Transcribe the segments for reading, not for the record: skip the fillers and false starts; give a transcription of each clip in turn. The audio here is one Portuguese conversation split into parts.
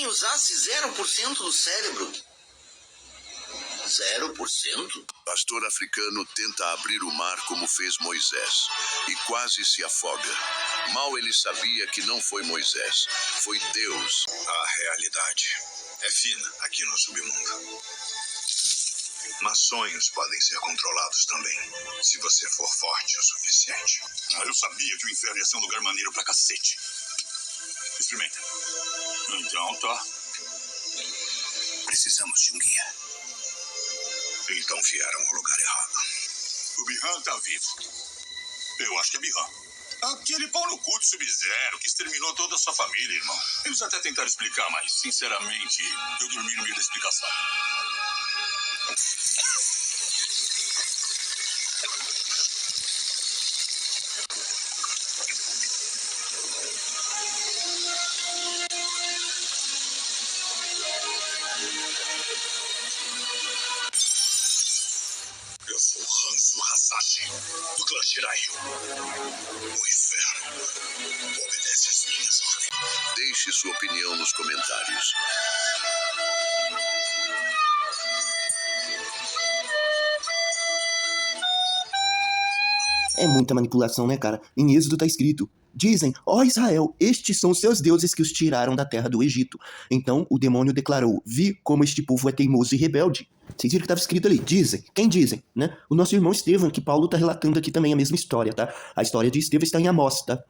usasse 0% do cérebro. 0%? Pastor africano tenta abrir o mar como fez Moisés e quase se afoga. Mal ele sabia que não foi Moisés, foi Deus. A realidade é fina aqui no submundo. Mas sonhos podem ser controlados também, se você for forte o suficiente. Eu sabia que o inferno ia ser um lugar maneiro pra cacete. Experimenta. Então tá. Precisamos de um guia. Então vieram ao lugar errado. O Bihan tá vivo. Eu acho que é Bihan. Aquele pau no cu do Sub-Zero que exterminou toda a sua família, irmão. Eles até tentaram explicar, mas, sinceramente, eu dormi no meio da explicação. Eu sou Hanzo Hasashi, do clã Shiraiu. O inferno obedece às minhas ordens. Deixe sua opinião nos comentários. É muita manipulação, né, cara? Em Êxodo tá escrito: dizem, ó Israel, estes são os seus deuses que os tiraram da terra do Egito. Então o demônio declarou: vi como este povo é teimoso e rebelde. Vocês viram que estava escrito ali? Dizem. Quem dizem, né? O nosso irmão Estevão, que Paulo tá relatando aqui também a mesma história, tá? A história de Estevão está em Amós, tá?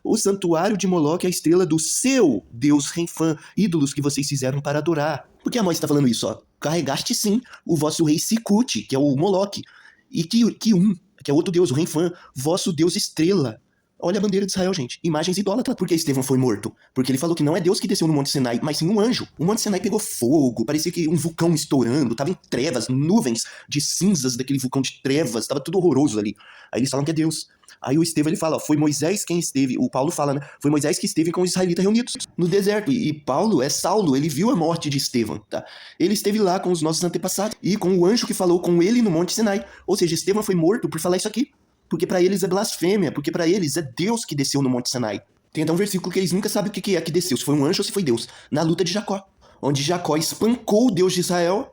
O santuário de Moloque é a estrela do seu Deus Renfã, ídolos que vocês fizeram para adorar. Por que Amós está falando isso, ó? Carregaste sim o vosso rei Sicuti, que é o Moloque, e Kium, que é outro deus, o Renfã, vosso deus estrela. Olha a bandeira de Israel, gente. Imagens idólatras. Por que Estevão foi morto? Porque ele falou que não é Deus que desceu no Monte Sinai, mas sim um anjo. O Monte Sinai pegou fogo, parecia que um vulcão estourando, tava em trevas, nuvens de cinzas daquele vulcão de trevas, tava tudo horroroso ali. Aí eles falam que é Deus. Aí o Estevão, ele fala, ó, foi Moisés quem esteve, o Paulo fala, né, foi Moisés que esteve com os israelitas reunidos no deserto, e Paulo é Saulo, ele viu a morte de Estevão, tá? Ele esteve lá com os nossos antepassados, e com o anjo que falou com ele no Monte Sinai, ou seja, Estevão foi morto por falar isso aqui, porque pra eles é blasfêmia, porque pra eles é Deus que desceu no Monte Sinai. Tem até um versículo que eles nunca sabem o que é que desceu, se foi um anjo ou se foi Deus, na luta de Jacó, onde Jacó espancou o Deus de Israel.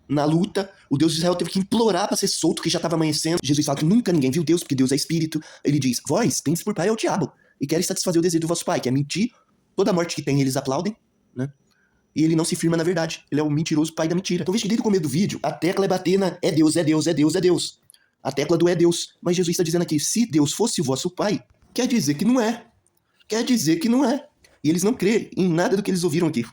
Na luta, o Deus de Israel teve que implorar para ser solto, que já estava amanhecendo. Jesus fala que nunca ninguém viu Deus, porque Deus é espírito. Ele diz, vós tendes por pai ao diabo, e queres satisfazer o desejo do vosso pai, que é mentir. Toda morte que tem, eles aplaudem, né? E ele não se firma na verdade. Ele é o mentiroso pai da mentira. Então veja que desde o começo do vídeo, a tecla é bater na é Deus, é Deus, é Deus, é Deus. A tecla do é Deus. Mas Jesus está dizendo aqui, se Deus fosse o vosso pai, quer dizer que não é. Quer dizer que não é. E eles não crêem em nada do que eles ouviram aqui.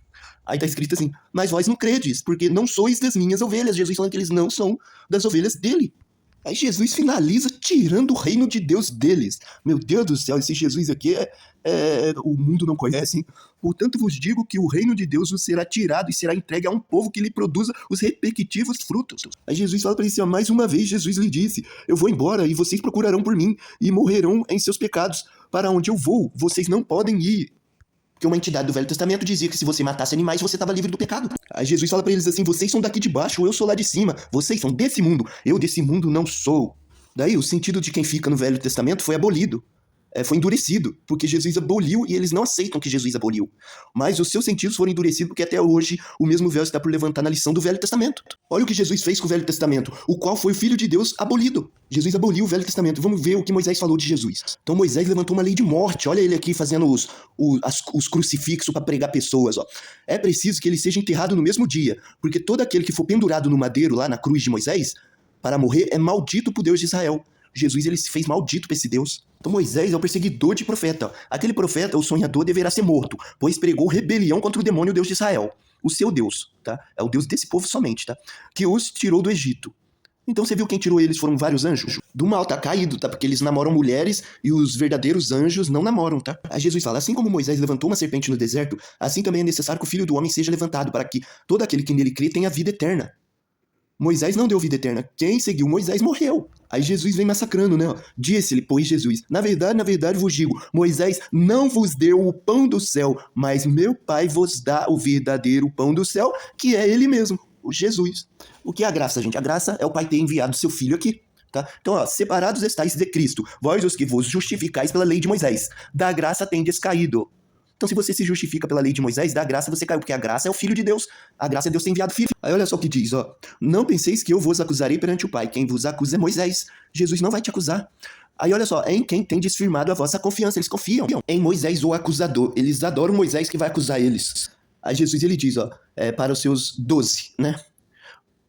Aí tá escrito assim, mas vós não credes, porque não sois das minhas ovelhas. Jesus falando que eles não são das ovelhas dele. Aí Jesus finaliza tirando o reino de Deus deles. Meu Deus do céu, esse Jesus aqui o mundo não conhece, hein? Portanto vos digo que o reino de Deus vos será tirado e será entregue a um povo que lhe produza os respectivos frutos. Aí Jesus fala para eles assim, ó, mais uma vez Jesus lhe disse, eu vou embora e vocês procurarão por mim e morrerão em seus pecados. Para onde eu vou, vocês não podem ir. Porque uma entidade do Velho Testamento dizia que se você matasse animais, você estava livre do pecado. Aí Jesus fala pra eles assim, vocês são daqui de baixo, eu sou lá de cima. Vocês são desse mundo, eu desse mundo não sou. Daí o sentido de quem fica no Velho Testamento foi abolido. Foi endurecido, porque Jesus aboliu e eles não aceitam que Jesus aboliu. Mas os seus sentidos foram endurecidos porque até hoje o mesmo véu está por levantar na lição do Velho Testamento. Olha o que Jesus fez com o Velho Testamento, o qual foi o Filho de Deus abolido. Jesus aboliu o Velho Testamento. Vamos ver o que Moisés falou de Jesus. Então Moisés levantou uma lei de morte. Olha ele aqui fazendo os crucifixos para pregar pessoas. Ó. É preciso que ele seja enterrado no mesmo dia, porque todo aquele que for pendurado no madeiro lá na cruz de Moisés, para morrer, é maldito por Deus de Israel. Jesus ele se fez maldito para esse Deus. Então Moisés é o perseguidor de profeta. Aquele profeta, o sonhador, deverá ser morto, pois pregou rebelião contra o demônio Deus de Israel. O seu Deus, tá? É o Deus desse povo somente, tá? Que os tirou do Egito. Então você viu quem tirou eles foram vários anjos? Do mal tá caído, tá? Porque eles namoram mulheres e os verdadeiros anjos não namoram, tá? Aí Jesus fala, assim como Moisés levantou uma serpente no deserto, assim também é necessário que o Filho do Homem seja levantado, para que todo aquele que nele crê tenha vida eterna. Moisés não deu vida eterna. Quem seguiu Moisés morreu. Aí Jesus vem massacrando, né? Disse-lhe, pois Jesus, na verdade vos digo, Moisés não vos deu o pão do céu, mas meu Pai vos dá o verdadeiro pão do céu, que é ele mesmo, o Jesus. O que é a graça, gente? A graça é o Pai ter enviado seu Filho aqui. Tá? Então, ó, separados estáis de Cristo, vós os que vos justificais pela lei de Moisés, da graça tendes caído. Então, se você se justifica pela lei de Moisés, da graça você caiu, porque a graça é o Filho de Deus. A graça é Deus ter enviado Filho. Aí olha só o que diz, ó. Não penseis que eu vos acusarei perante o Pai. Quem vos acusa é Moisés. Jesus não vai te acusar. Aí olha só, em quem tendes firmado a vossa confiança. Eles confiam em Moisés, o acusador. Eles adoram Moisés que vai acusar eles. Aí Jesus, ele diz, ó, para os seus 12, né?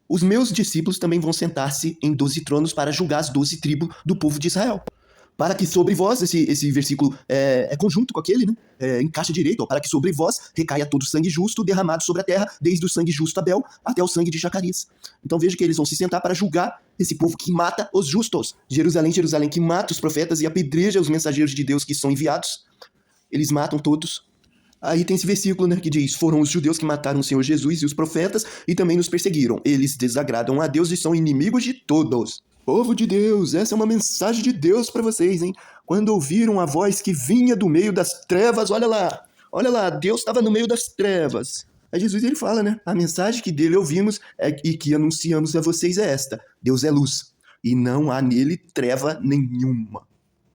Os meus discípulos também vão sentar-se em 12 tronos para julgar as 12 tribos do povo de Israel. Para que sobre vós, esse versículo é conjunto com aquele, né? Encaixa direito, ó, para que sobre vós recaia todo o sangue justo derramado sobre a terra, desde o sangue justo Abel até o sangue de Zacarias. Então veja que eles vão se sentar para julgar esse povo que mata os justos. Jerusalém, Jerusalém, que mata os profetas e apedreja os mensageiros de Deus que são enviados. Eles matam todos. Aí tem esse versículo, né, que diz: foram os judeus que mataram o Senhor Jesus e os profetas e também nos perseguiram. Eles desagradam a Deus e são inimigos de todos. Povo de Deus, essa é uma mensagem de Deus para vocês, hein? Quando ouviram a voz que vinha do meio das trevas, olha lá, Deus estava no meio das trevas. Aí Jesus, ele fala, né? A mensagem que dele ouvimos e que anunciamos a vocês é esta: Deus é luz e não há nele treva nenhuma.